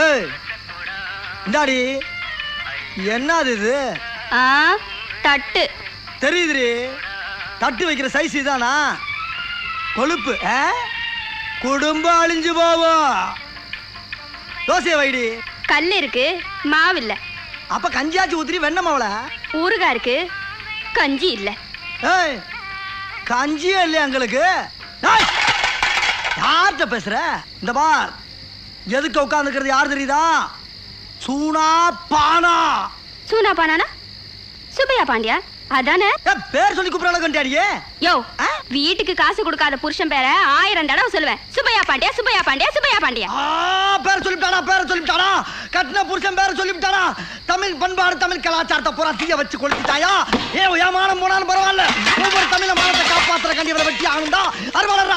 ஏய் இந்தாடி என்னது இது? தட்டு தெரியுதுரி, தட்டு வைக்கிற சைஸ் இதானா? கொழுப்பு குடும்பம் அழிஞ்சு போவோம். தோசையை வைடி. கல் இருக்கு, மாவு இல்ல. அப்ப கஞ்சியாச்சு ஊத்திரி வெண்ண மாவுல. ஊறுகாய் இருக்கு, கஞ்சி இல்ல. ஏய் கஞ்சியே இல்லையா எங்களுக்கு? யார்கிட்ட பேசுற? இந்த பார், எதுக்கு உட்காந்துக்கிறது யார் தெரியுதா? சூனா பானா. சூனா பானானா சுப்பையா பாண்டியா அதானே? பேர் சொல்லி கூப்பிடறாடியே. யோ, வீட்டுக்கு காசு கொடுக்காத புருஷன் பேரை 1000 தடவை சொல்லுவேன். சுப்பையா பாண்டியா, சுப்பையா பாண்டியா, சுப்பையா பாண்டியா. பேர் சொல்லிவிட்டானா, பேரை சொல்லிவிட்டானா, கட்டின புருஷன் பேரை சொல்லிவிட்டானா. தமிழ் பண்பாடு தமிழ் கலாச்சாரத்தை பூரா தீய வச்சு கொளுத்திட்டாயா. ஏமானம் போனாலும் பரவாயில்ல, ஒவ்வொரு தமிழ மானத்தை காப்பாத்துற கண்டி வெட்டி ஆகுண்டா. அறுவாளர்